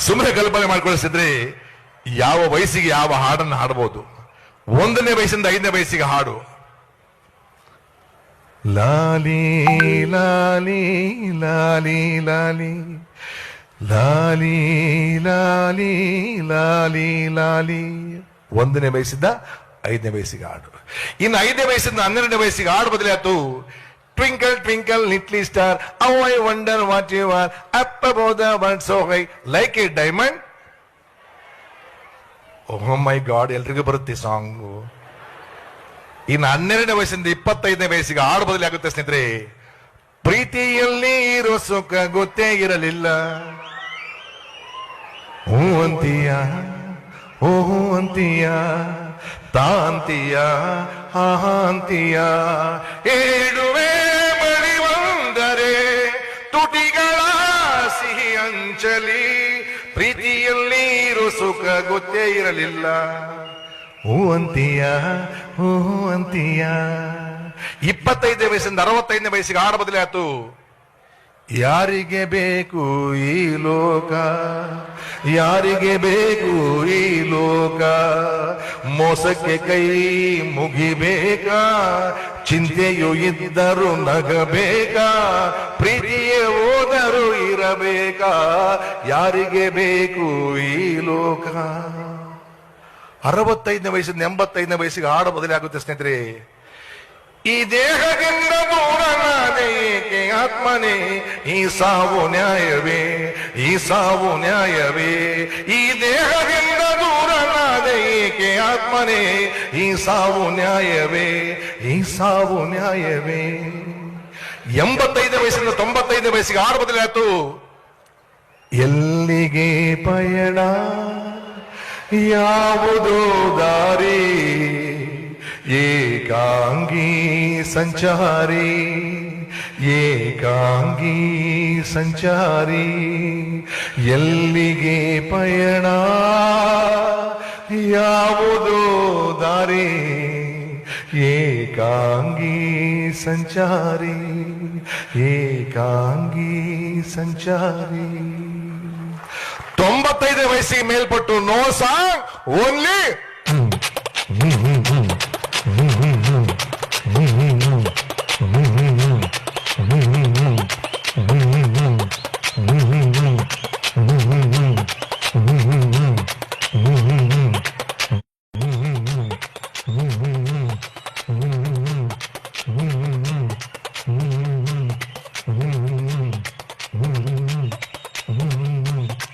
ಸುಮ್ಮನೆ ಕಲ್ಪನೆ ಮಾಡ್ಕೊಳಿಸಿದ್ರೆ ಯಾವ ವಯಸ್ಸಿಗೆ ಯಾವ ಹಾಡನ್ನು ಹಾಡಬಹುದು. 1ನೇ ವಯಸ್ಸಿಂದ 5ನೇ ವಯಸ್ಸಿಗೆ ಹಾಡು. ಲಾಲಿ ಲಾಲಿ ಲಾಲಿ ಲಾಲಿ ಲಾಲಿ ಲಾಲಿ ಲಾಲಿ ಲಾಲಿ 1ನೇ ವಯಸ್ಸಿಂದ 5ನೇ ವಯಸ್ಸಿಗೆ ಹಾಡು. ಇನ್ನು 5ನೇ ವಯಸ್ಸಿಂದ 12ನೇ ವಯಸ್ಸಿಗೆ ಹಾಡು ಬದಲಾಯ್ತು. Twinkle, twinkle, little star, how I wonder what you are, up above the world so high, like a diamond. Oh my God, ಎಲ್ರಿಗೂ ಬರುತ್ತೆ ಸಾಂಗು. ಇನ್ನು 12ನೇ ವಯಸ್ಸಿಂದ 25ನೇ ವಯಸ್ಸಿಗೆ ಹಾಡು ಬದಲಿ ಆಗುತ್ತೆ ಸ್ನೇಹಿತರೆ. ಪ್ರೀತಿಯಲ್ಲಿ ಇರೋ ಸುಖ ಗೊತ್ತೇ ಇರಲಿಲ್ಲ, ಹೂ ಅಂತೀಯ, ಓಹೋ ಅಂತೀಯ, ತಾಂತೀಯ, ಅಂತೀಯ, ಹೇಳುವೆ ಬಳಿವಂದರೆ ತುಟಿಗಳ ಸಿಹಿ ಅಂಚಲಿ, ಪ್ರೀತಿಯಲ್ಲಿ ಇರೋ ಸುಖ ಗೊತ್ತೇ ಇರಲಿಲ್ಲ, ಹೂ ಅಂತೀಯ, ಹೂ ಅಂತೀಯ. 25ನೇ ವಯಸ್ಸಿಂದ 65ನೇ ವಯಸ್ಸಿಗೆ ಹಾಡು ಬದಲಾಯ್ತು. ಯಾರಿಗೆ ಬೇಕು ಈ ಲೋಕ, ಯಾರಿಗೆ ಬೇಕು ಈ ಲೋಕ, ಮೋಸಕ್ಕೆ ಕೈ ಮುಗಿಬೇಕಾ, ಚಿಂತೆಯು ಇದ್ದರೂ ನಗಬೇಕಾ, ಪ್ರೀತಿಯೇ ಹೋದರೂ ಇರಬೇಕಾ, ಯಾರಿಗೆ ಬೇಕು ಈ ಲೋಕ. 65ನೇ ವಯಸ್ಸಿಂದ 85ನೇ ವಯಸ್ಸಿಗೆ ಹಾಡು ಬದಲಾಗುತ್ತೆ ಸ್ನೇಹಿತರೆ. ಈ ದೇಹದಿಂದ ದೂರನಾದೆ ಏಕೆ ಆತ್ಮನೇ, ಈ ಸಾವು ನ್ಯಾಯವೇ, ಈ ಸಾವು ನ್ಯಾಯವೇ, ಈ ದೇಹದಿಂದ ದೂರನಾದೆ ಏಕೆ ಆತ್ಮನೇ, ಈ ಸಾವು ನ್ಯಾಯವೇ, ಈ ಸಾವು ನ್ಯಾಯವೇ. 85ನೇ ವಯಸ್ಸಿಂದ 95ನೇ ವಯಸ್ಸಿಗೆ ಹಾಡು ಬದಲಾಯ್ತು. ಎಲ್ಲಿಗೆ ಪಯಣ, ಯಾವುದೋ ದಾರಿ, ಏಕಾಂಗಿ ಸಂಚಾರಿ, ಏಕಾಂಗಿ ಸಂಚಾರಿ, ಎಲ್ಲಿಗೆ ಪಯಣ, ಯಾವುದೋ ದಾರಿ, ಏಕಾಂಗಿ ಸಂಚಾರಿ, ಏಕಾಂಗಿ ಸಂಚಾರಿ. 95ನೇ ವಯಸ್ಸಿಗೆ ಮೇಲ್ಪಟ್ಟು ನೋ ಸಾಂಗ್ ಓನ್ಲಿ